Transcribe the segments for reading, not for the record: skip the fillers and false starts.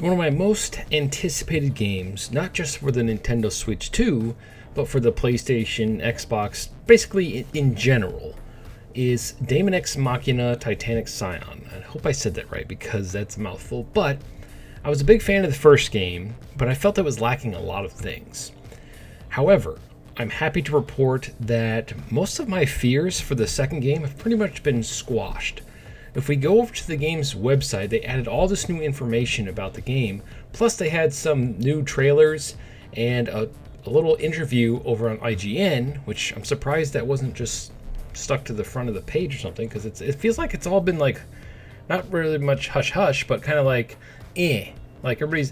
one of my most anticipated games, not just for the Nintendo Switch 2, but for the PlayStation, Xbox, basically in general, is Daemon X Machina Titanic Scion. I hope I said that right because that's a mouthful, but I was a big fan of the first game, but I felt it was lacking a lot of things. However, I'm happy to report that most of my fears for the second game have pretty much been squashed. If we go over to the game's website, they added all this new information about the game, plus they had some new trailers and a little interview over on IGN, which I'm surprised that wasn't just stuck to the front of the page or something, because it feels like it's all been like, not really much hush-hush, but kind of like, like everybody's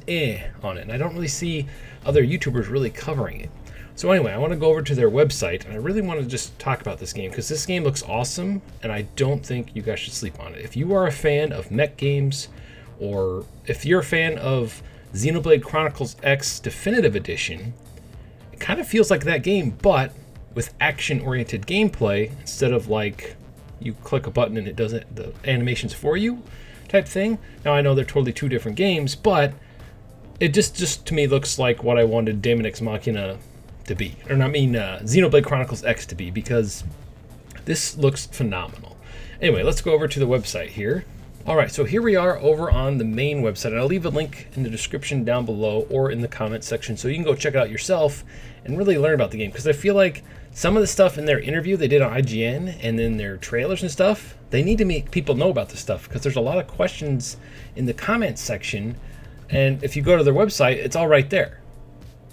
on it. And I don't really see other YouTubers really covering it. So anyway, I want to go over to their website, and I really want to just talk about this game, because this game looks awesome, and I don't think you guys should sleep on it. If you are a fan of mech games, or if you're a fan of Xenoblade Chronicles X Definitive Edition, it kind of feels like that game, but with action-oriented gameplay, instead of like you click a button and it does it, the animations for you type thing. Now I know they're totally two different games, but it just to me looks like what I wanted Daemon X Machina to be, or I mean Xenoblade Chronicles X to be, because this looks phenomenal. Anyway, let's go over to the website here. Alright, so here we are over on the main website, and I'll leave a link in the description down below or in the comment section so you can go check it out yourself and really learn about the game, because I feel like some of the stuff in their interview they did on IGN and then their trailers and stuff, they need to make people know about this stuff, because there's a lot of questions in the comments section, and if you go to their website, it's all right there.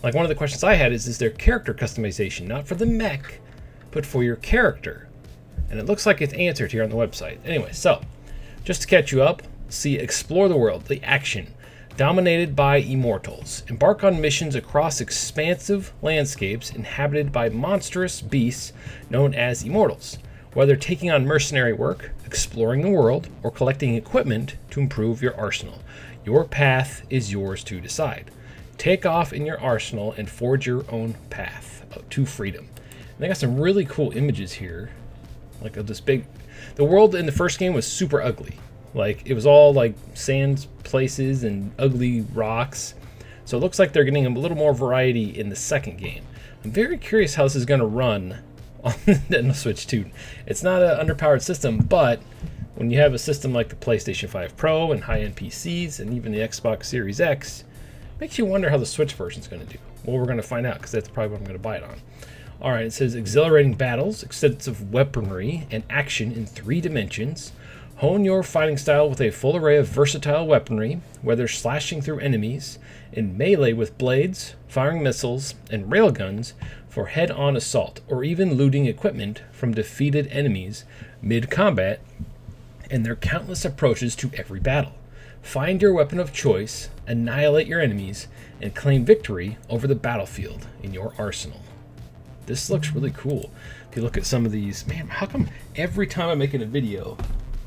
Like one of the questions I had is there character customization, not for the mech, but for your character? And it looks like it's answered here on the website. Anyway, so just to catch you up, see, explore the world, the action, dominated by immortals. Embark on missions across expansive landscapes inhabited by monstrous beasts known as immortals. Whether taking on mercenary work, exploring the world, or collecting equipment to improve your arsenal, your path is yours to decide. Take off in your arsenal and forge your own path to freedom. And they got some really cool images here, like of this big. The world in the first game was super ugly. Like it was all like sand places and ugly rocks. So it looks like they're getting a little more variety in the second game. I'm very curious how this is going to run on the Nintendo Switch 2. It's not an underpowered system, but when you have a system like the PlayStation 5 Pro and high-end PCs and even the Xbox Series X, makes you wonder how the Switch version is going to do. Well, we're going to find out, because that's probably what I'm going to buy it on. All right, it says exhilarating battles, extensive weaponry, and action in 3 dimensions. Hone your fighting style with a full array of versatile weaponry, whether slashing through enemies, in melee with blades, firing missiles, and railguns for head-on assault, or even looting equipment from defeated enemies mid-combat, and their countless approaches to every battle. Find your weapon of choice, annihilate your enemies, and claim victory over the battlefield in your arsenal. This looks really cool. If you look at some of these, man, how come every time I'm making a video,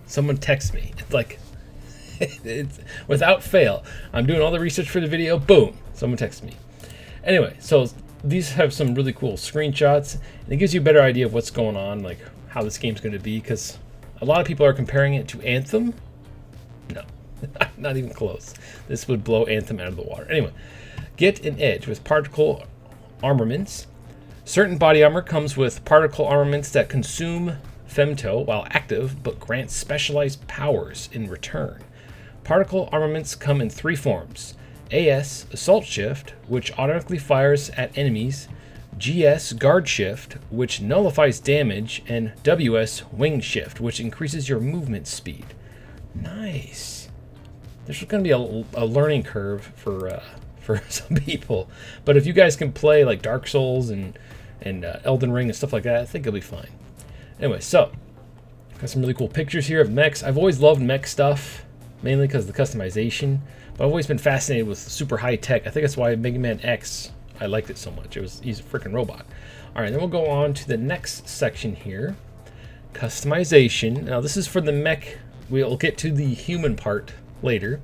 someone texts me? It's like, it's without fail. I'm doing all the research for the video, boom, someone texts me. Anyway, so these have some really cool screenshots, and it gives you a better idea of what's going on, like how this game's going to be, because a lot of people are comparing it to Anthem. No. Not even close. This would blow Anthem out of the water. Anyway, get an edge with particle armaments. Certain body armor comes with particle armaments that consume femto while active, but grant specialized powers in return. Particle armaments come in 3 forms. AS, Assault Shift, which automatically fires at enemies. GS, Guard Shift, which nullifies damage. And WS, Wing Shift, which increases your movement speed. Nice. There's going to be a learning curve for some people, but if you guys can play like Dark Souls and Elden Ring and stuff like that, I think it'll be fine. Anyway, so got some really cool pictures here of mechs. I've always loved mech stuff, mainly because of the customization, but I've always been fascinated with super high tech. I think that's why Mega Man X, I liked it so much. He's a freaking robot. All right, then we'll go on to the next section here, customization. Now this is for the mech. We'll get to the human part later.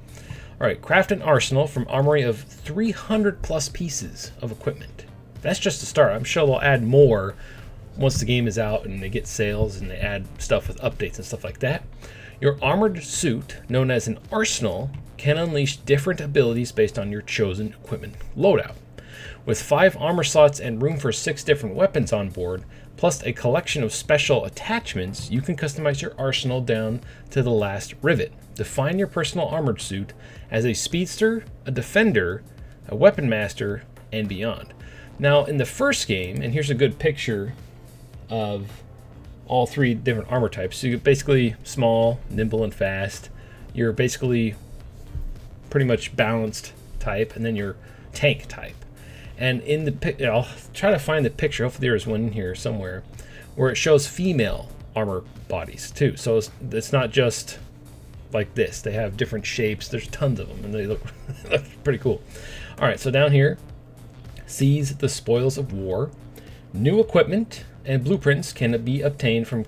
All right, craft an arsenal from armory of 300 plus pieces of equipment. That's just a start. I'm sure they'll add more once the game is out and they get sales and they add stuff with updates and stuff like that. Your armored suit, known as an arsenal, can unleash different abilities based on your chosen equipment loadout. With 5 armor slots and room for 6 different weapons on board, plus a collection of special attachments, you can customize your arsenal down to the last rivet. Define your personal armored suit as a speedster, a defender, a weapon master, and beyond. Now, in the first game, and here's a good picture of all 3 different armor types. So you're basically small, nimble, and fast. You're basically pretty much balanced type, and then you're tank type. And in the I'll try to find the picture. Hopefully there is one in here somewhere where it shows female armor bodies too. So it's not just like this. They have different shapes. There's tons of them, and they look pretty cool. All right, so down here, seize the spoils of war. New equipment and blueprints can be obtained from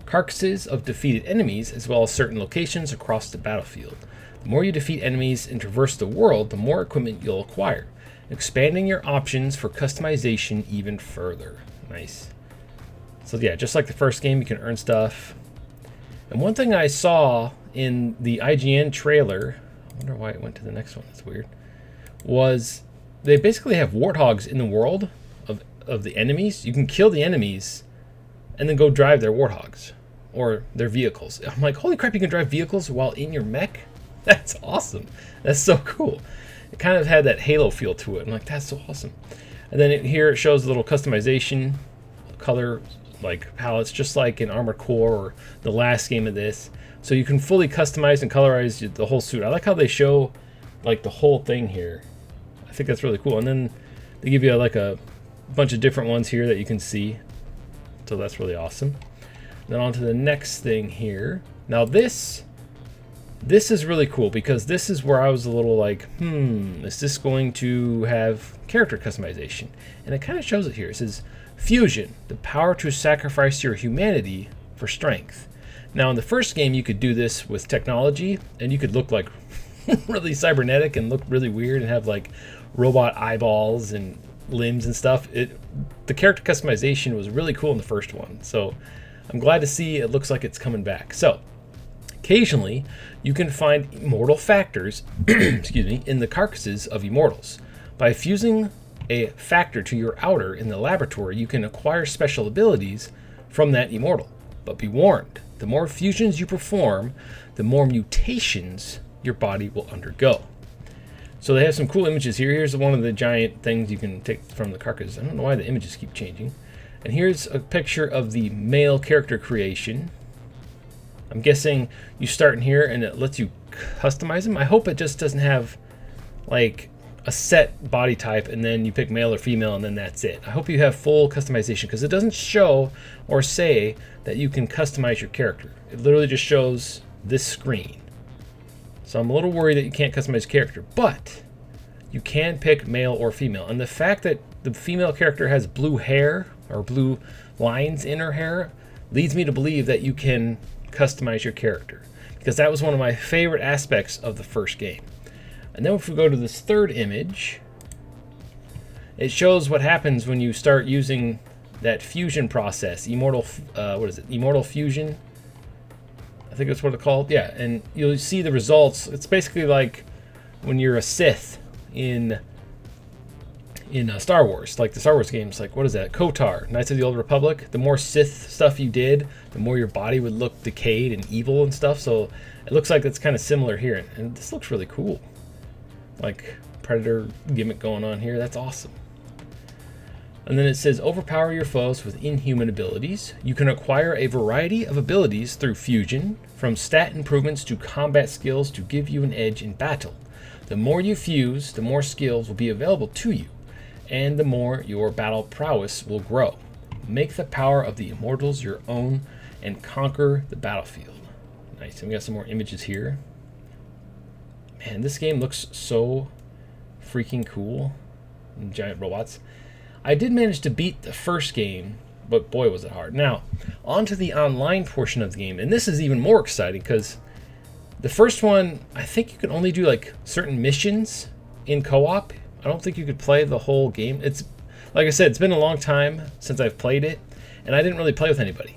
carcasses of defeated enemies, as well as certain locations across the battlefield. The more you defeat enemies and traverse the world, the more equipment you'll acquire, expanding your options for customization even further. Nice. So yeah, just like the first game, you can earn stuff. And one thing I saw in the IGN trailer, I wonder why it went to the next one, that's weird, was they basically have warthogs in the world of the enemies. You can kill the enemies and then go drive their warthogs or their vehicles. I'm like, holy crap, you can drive vehicles while in your mech? That's awesome. That's so cool. It kind of had that Halo feel to it. I'm like, that's so awesome. And then here it shows a little customization, color like palettes, just like in Armored Core or the last game of this. So you can fully customize and colorize the whole suit. I like how they show like the whole thing here. I think that's really cool. And then they give you like a bunch of different ones here that you can see. So that's really awesome. Then on to the next thing here. Now this is really cool because this is where I was a little like, is this going to have character customization? And it kind of shows it here. It says, Fusion, the power to sacrifice your humanity for strength. Now in the first game, you could do this with technology, and you could look like really cybernetic and look really weird and have like robot eyeballs and limbs and stuff. The character customization was really cool in the first one. So I'm glad to see it looks like it's coming back. So occasionally, you can find immortal factors excuse me, in the carcasses of immortals. By fusing a factor to your outer in the laboratory, you can acquire special abilities from that immortal. But be warned, the more fusions you perform, the more mutations your body will undergo. So they have some cool images here. Here's one of the giant things you can take from the carcass. I don't know why the images keep changing. And here's a picture of the male character creation. I'm guessing you start in here and it lets you customize them. I hope it just doesn't have like a set body type and then you pick male or female and then that's it. I hope you have full customization because it doesn't show or say that you can customize your character. It literally just shows this screen. So I'm a little worried that you can't customize your character, but you can pick male or female. And the fact that the female character has blue hair or blue lines in her hair leads me to believe that you can customize your character, because that was one of my favorite aspects of the first game. And then if we go to this third image, it shows what happens when you start using that fusion process, immortal fusion, I think that's what it's called. Yeah, and you'll see the results. It's basically like when you're a Sith in Star Wars, like the Star Wars games, like what is that? KOTOR, Knights of the Old Republic. The more Sith stuff you did, the more your body would look decayed and evil and stuff. So it looks like it's kind of similar here, and this looks really cool. Like Predator gimmick going on here. That's awesome. And then it says, overpower your foes with inhuman abilities. You can acquire a variety of abilities through fusion, from stat improvements to combat skills to give you an edge in battle. The more you fuse, the more skills will be available to you, and the more your battle prowess will grow. Make the power of the immortals your own and conquer the battlefield. Nice, and we got some more images here. Man, this game looks so freaking cool. Giant robots. I did manage to beat the first game, but boy was it hard. Now, on to the online portion of the game, and this is even more exciting because the first one, I think you can only do like certain missions in co-op. I don't think you could play the whole game. It's, like I said, it's been a long time since I've played it, and I didn't really play with anybody.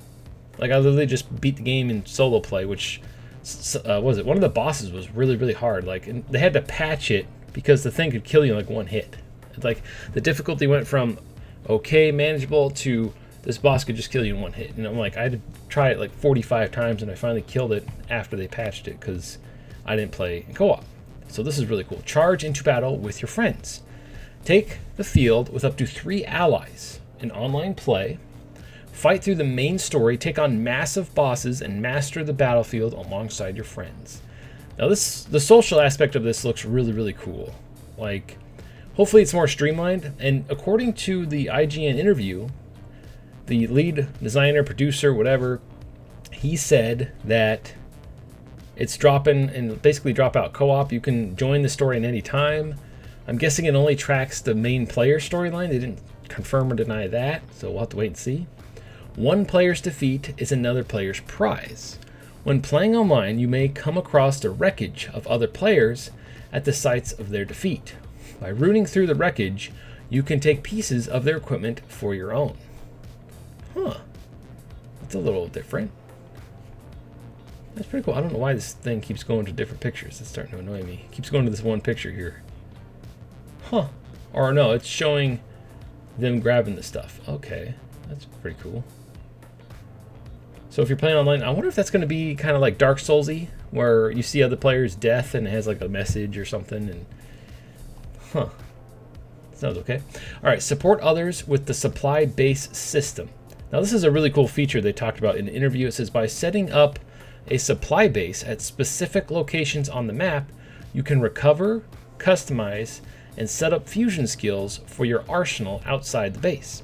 Like, I literally just beat the game in solo play, which was it one of the bosses was really hard. Like, and they had to patch it because the thing could kill you in like one hit. It's like the difficulty went from okay, manageable to this boss could just kill you in one hit. And I'm like, I had to try it like 45 times, and I finally killed it after they patched it because I didn't play in co-op. So this is really cool. Charge into battle with your friends. Take the field with up to 3 allies in online play. Fight through the main story, take on massive bosses, and master the battlefield alongside your friends. Now the social aspect of this looks really cool. Like, hopefully it's more streamlined. And according to the IGN interview, the lead designer, producer, whatever, he said that it's dropping and basically drop out co-op. You can join the story at any time. I'm guessing it only tracks the main player storyline. They didn't confirm or deny that, so we'll have to wait and see. One player's defeat is another player's prize. When playing online, you may come across the wreckage of other players at the sites of their defeat. By rooting through the wreckage, you can take pieces of their equipment for your own. Huh. That's a little different. That's pretty cool. I don't know why this thing keeps going to different pictures. It's starting to annoy me. It keeps going to this one picture here. Huh. Or no, it's showing them grabbing the stuff. Okay. That's pretty cool. So if you're playing online, I wonder if that's going to be kind of like Dark Souls-y, where you see other players' death and it has like a message or something. And huh. Sounds okay. All right. Support others with the supply base system. Now this is a really cool feature they talked about in the interview. It says by setting up a supply base at specific locations on the map, you can recover, customize, and set up fusion skills for your arsenal outside the base.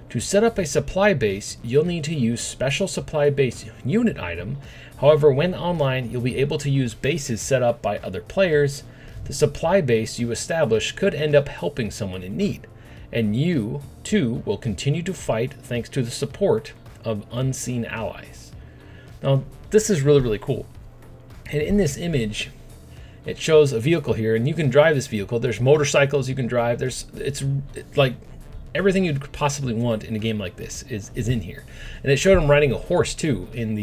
To set up a supply base, you'll need to use special supply base unit item. However, when online, you'll be able to use bases set up by other players. The supply base you establish could end up helping someone in need, and you, too, will continue to fight thanks to the support of unseen allies. Now, this is really cool. And in this image, it shows a vehicle here, and you can drive this vehicle. There's motorcycles you can drive. It's like everything you'd possibly want in a game like this is in here. And it showed him riding a horse too in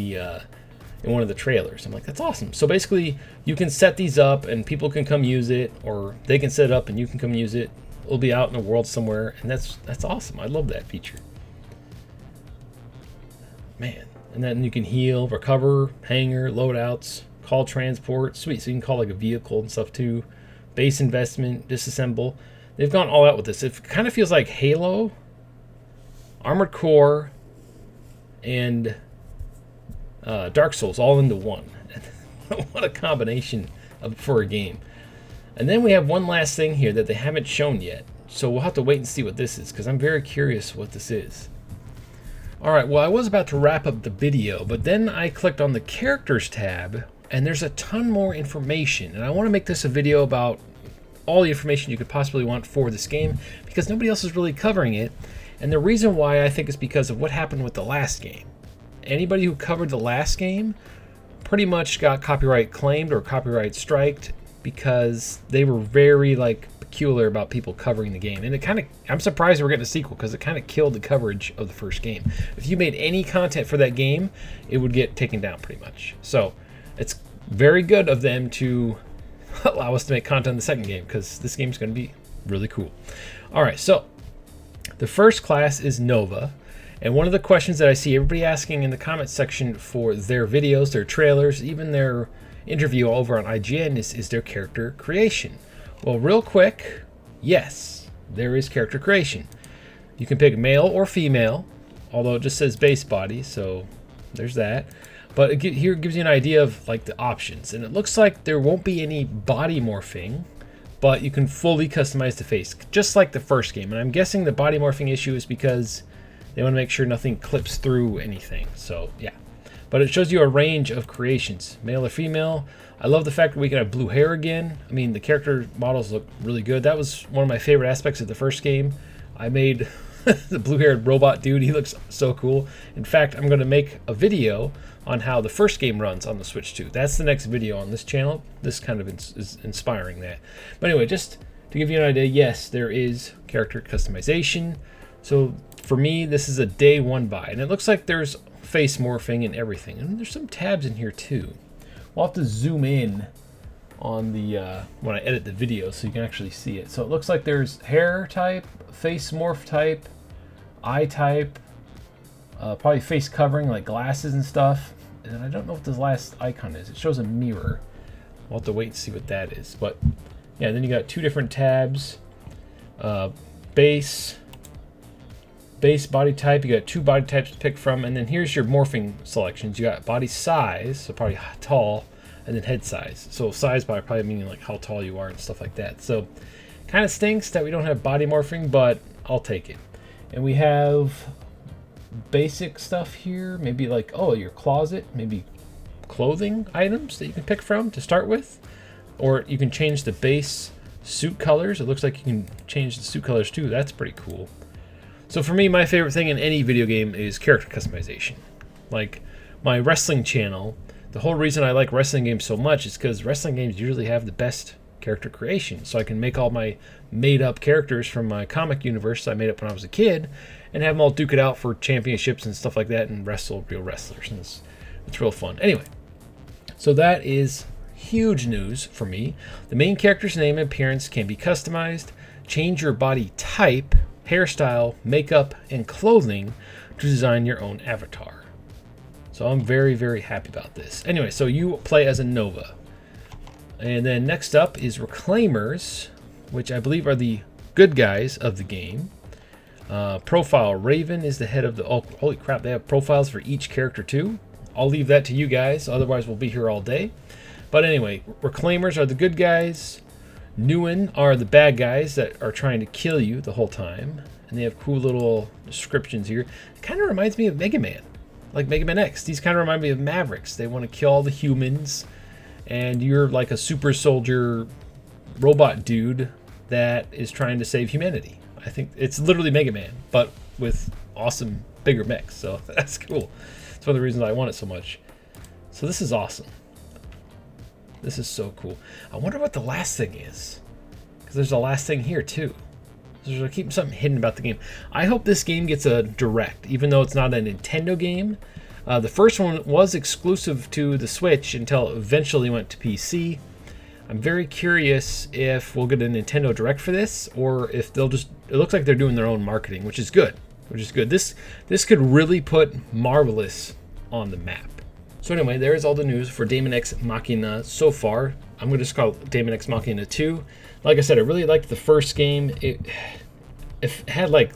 one of the trailers. I'm like, that's awesome. So basically, you can set these up, and people can come use it, or they can set it up and you can come use it. It'll be out in the world somewhere, and that's awesome. I love that feature. Man. And then you can heal, recover, hangar, loadouts, call transport. Sweet. So you can call like a vehicle and stuff too. Base investment, disassemble. They've gone all out with this. It kind of feels like Halo, Armored Core, and Dark Souls all into one. What a combination for a game. And then we have one last thing here that they haven't shown yet. So we'll have to wait and see what this is, because I'm very curious what this is. Alright, well, I was about to wrap up the video, but then I clicked on the Characters tab, and there's a ton more information. And I want to make this a video about all the information you could possibly want for this game, because nobody else is really covering it. And the reason why, I think, is because of what happened with the last game. Anybody who covered the last game pretty much got copyright claimed or copyright striked, because they were very peculiar about people covering the game. And it kind of, I'm surprised we're getting a sequel, because it kind of killed the coverage of the first game. If you made any content for that game, it would get taken down pretty much. So it's very good of them to allow us to make content in the second game, because this game is going to be really cool. All right, so the first class is Nova. And one of the questions that I see everybody asking in the comment section for their videos, their trailers, even their interview over on IGN is their character creation. Well, real quick, yes, there is character creation. You can pick male or female, although it just says base body, so there's that. But here it gives you an idea of the options, and it looks like there won't be any body morphing, but you can fully customize the face, just like the first game. And I'm guessing the body morphing issue is because they want to make sure nothing clips through anything. So yeah, but it shows you a range of creations, male or female. I love the fact that we can have blue hair again. I mean, the character models look really good. That was one of my favorite aspects of the first game. I made the blue-haired robot dude. He looks so cool. In fact, I'm going to make a video on how the first game runs on the Switch 2. That's the next video on this channel. This kind of is inspiring that. But anyway, just to give you an idea, yes, there is character customization. So for me, this is a day one buy. And it looks like there's face morphing and everything. And there's some tabs in here too. We'll have to zoom in on the when I edit the video so you can actually see it. So it looks like there's hair type, face morph type, eye type, probably face covering like glasses and stuff. And I don't know what this last icon is. It shows a mirror. We'll have to wait and see what that is. But yeah, then you got 2 different tabs. Base body type. You got 2 body types to pick from, and then here's your morphing selections. You got body size, so probably tall, and then head size. So size by probably meaning like how tall you are and stuff like that. So kind of stinks that we don't have body morphing, but I'll take it. And we have basic stuff here, maybe like, oh, your closet, maybe clothing items that you can pick from to start with, or you can change the base suit colors. It looks like you can change the suit colors too. That's pretty cool. So for me, my favorite thing in any video game is character customization. Like my wrestling channel, the whole reason I like wrestling games so much is because wrestling games usually have the best character creation. So I can make all my made up characters from my comic universe I made up when I was a kid and have them all duke it out for championships and stuff like that and wrestle real wrestlers. And it's real fun. Anyway, so that is huge news for me. The main character's name and appearance can be customized. Change your body type, hairstyle, makeup, and clothing to design your own avatar. So I'm very, very happy about this. Anyway, so you play as a Nova. And then next up is Reclaimers, which I believe are the good guys of the game. Profile Raven is the head of the... Oh, holy crap, they have profiles for each character too. I'll leave that to you guys, otherwise we'll be here all day. But anyway, Reclaimers are the good guys. Newen are the bad guys that are trying to kill you the whole time. And they have cool little descriptions here. It kind of reminds me of Mega Man. Like Mega Man X. These kind of remind me of Mavericks. They want to kill all the humans. And you're like a super soldier robot dude that is trying to save humanity. I think it's literally Mega Man, but with awesome bigger mechs. So that's cool. It's one of the reasons I want it so much. So this is awesome. This is so cool. I wonder what the last thing is, because there's a last thing here too. There's I keep something hidden about the game. I hope this game gets a direct, even though it's not a Nintendo game. The first one was exclusive to the Switch until it eventually went to PC. I'm very curious if we'll get a Nintendo Direct for this, or if they'll just... It looks like they're doing their own marketing, which is good. This could really put Marvelous on the map. So anyway, there's all the news for Daemon X Machina so far. I'm going to just call it Daemon X Machina 2. Like I said, I really liked the first game. It had like...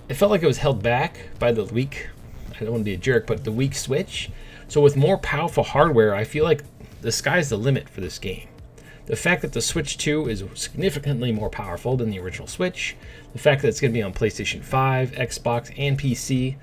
It felt like it was held back by the weak... I don't want to be a jerk, but the weak Switch. So with more powerful hardware, I feel like the sky's the limit for this game. The fact that the Switch 2 is significantly more powerful than the original Switch, the fact that it's going to be on PlayStation 5, Xbox, and PC,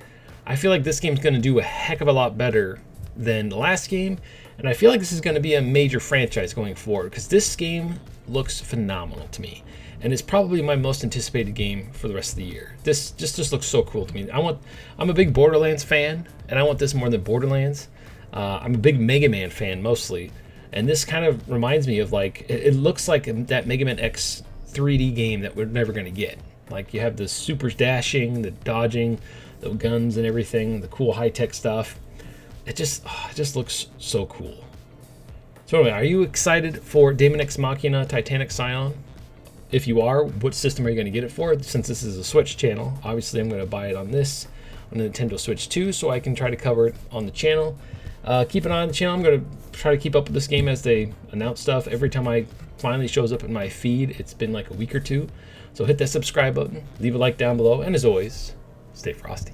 I feel like this game's going to do a heck of a lot better than the last game, and I feel like this is going to be a major franchise going forward, because this game looks phenomenal to me, and it's probably my most anticipated game for the rest of the year. This just looks so cool to me. I'm a big Borderlands fan, and I want this more than Borderlands. I'm a big Mega Man fan mostly, and this kind of reminds me of like, it looks like that Mega Man X 3D game that we're never going to get. Like you have the super dashing, the dodging, the guns and everything, the cool high-tech stuff. It just looks so cool. So anyway, are you excited for Daemon X Machina Titanic Scion? If you are, what system are you going to get it for? Since this is a Switch channel, obviously I'm going to buy it on the Nintendo Switch 2 so I can try to cover it on the channel. Keep an eye on the channel. I'm going to try to keep up with this game as they announce stuff. Every time I finally shows up in my feed, it's been like a week or two. So hit that subscribe button, leave a like down below, and as always, stay frosty.